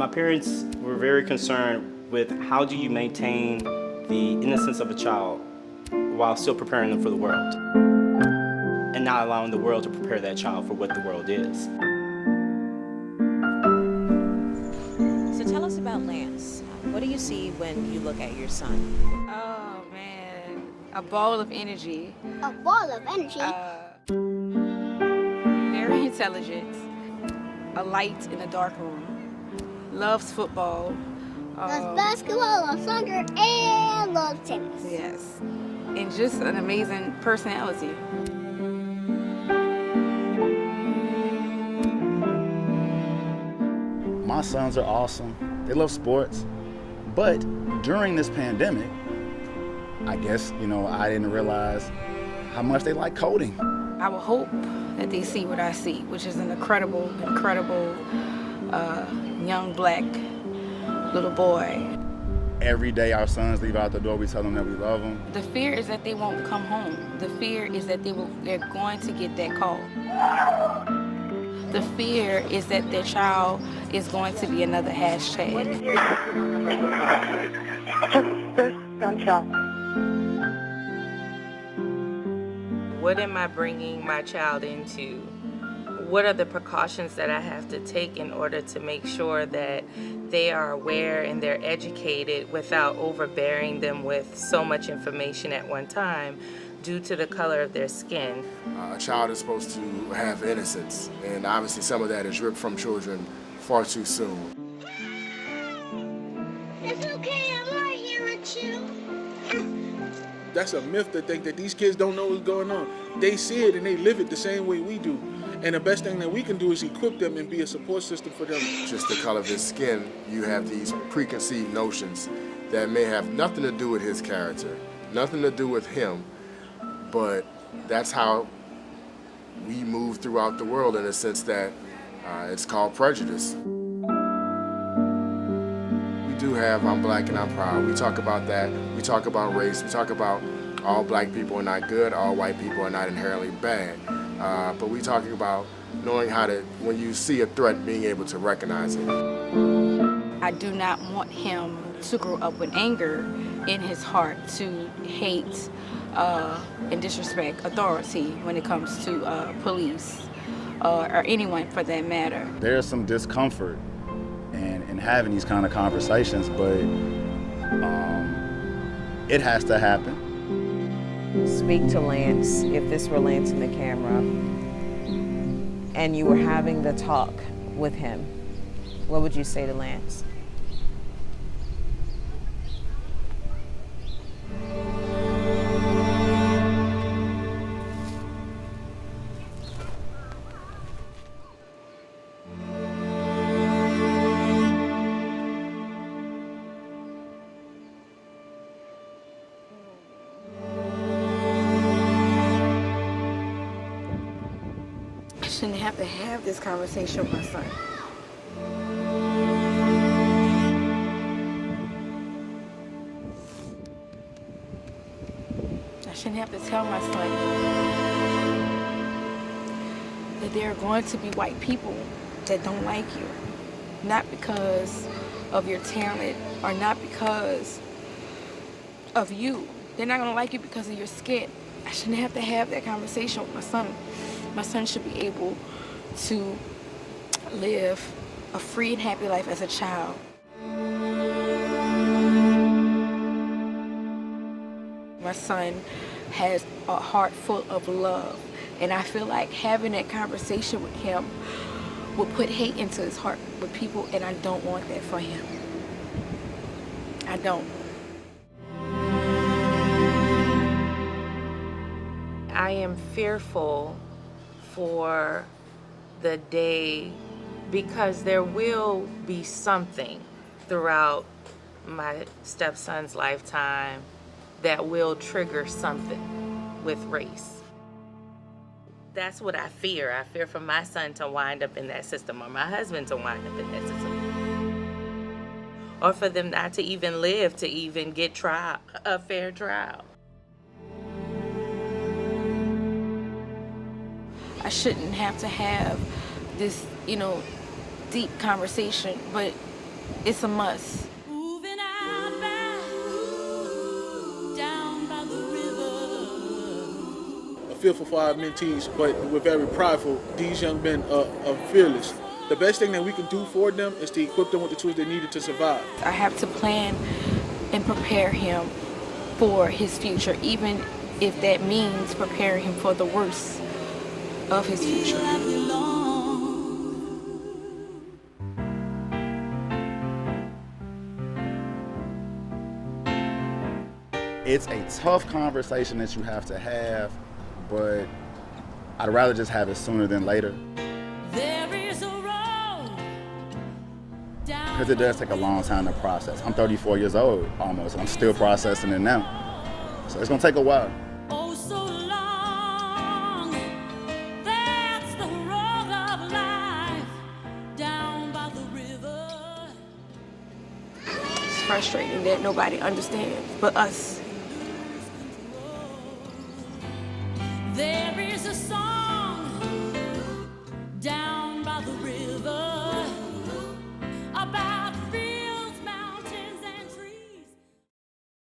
My parents were very concerned with how do you maintain the innocence of a child while still preparing them for the world and not allowing the world to prepare that child for what the world is. So tell us about Lance. What do you see when you look at your son? Oh man, a ball of energy. A ball of energy? Very intelligent, a light in a dark room, loves football. Loves basketball, loves soccer, and loves tennis. Yes, and just an amazing personality. My sons are awesome. They love sports. But during this pandemic, I guess, I didn't realize how much they like coding. I would hope that they see what I see, which is an incredible young black little boy. Every day our sons leave out the door, we tell them that we love them. The fear is that they won't come home. The fear is that they're going to get that call. The fear is that their child is going to be another hashtag. What am I bringing my child into? What are the precautions that I have to take in order to make sure that they are aware and they're educated without overbearing them with so much information at one time due to the color of their skin? A child is supposed to have innocence, and obviously some of that is ripped from children far too soon. It's okay, I'm right here with you. That's a myth to think that these kids don't know what's going on. They see it and they live it the same way we do. And the best thing that we can do is equip them and be a support system for them. Just the color of his skin, you have these preconceived notions that may have nothing to do with his character, nothing to do with him, but that's how we move throughout the world in a sense that it's called prejudice. We do have I'm Black and I'm Proud. We talk about that. We talk about race. We talk about all black people are not good, all white people are not inherently bad. But we're talking about knowing how to, when you see a threat, being able to recognize it. I do not want him to grow up with anger in his heart to hate and disrespect authority when it comes to police or anyone for that matter. There's some discomfort in having these kind of conversations, but it has to happen. Speak to Lance, if this were Lance in the camera, and you were having the talk with him, what would you say to Lance? I shouldn't have to have this conversation with my son. I shouldn't have to tell my son that there are going to be white people that don't like you. Not because of your talent or not because of you. They're not gonna like you because of your skin. I shouldn't have to have that conversation with my son. My son should be able to live a free and happy life as a child. My son has a heart full of love, and I feel like having that conversation with him will put hate into his heart with people, and I don't want that for him. I don't. I am fearful for the day because there will be something throughout my stepson's lifetime that will trigger something with race. That's what I fear. I fear for my son to wind up in that system or my husband to wind up in that system. Or for them not to even live to even get a fair trial. I shouldn't have to have this, deep conversation, but it's a must. Moving out back, down by the river. Fearful for our mentees, but we're very prideful. These young men are fearless. The best thing that we can do for them is to equip them with the tools they needed to survive. I have to plan and prepare him for his future, even if that means preparing him for the worst of his future. It's a tough conversation that you have to have, but I'd rather just have it sooner than later. There is a road down. Because it does take a long time to process. I'm 34 years old almost, and I'm still processing it now. So it's gonna take a while. Oh, so long. That's the road of life down by the river. It's frustrating that nobody understands but us.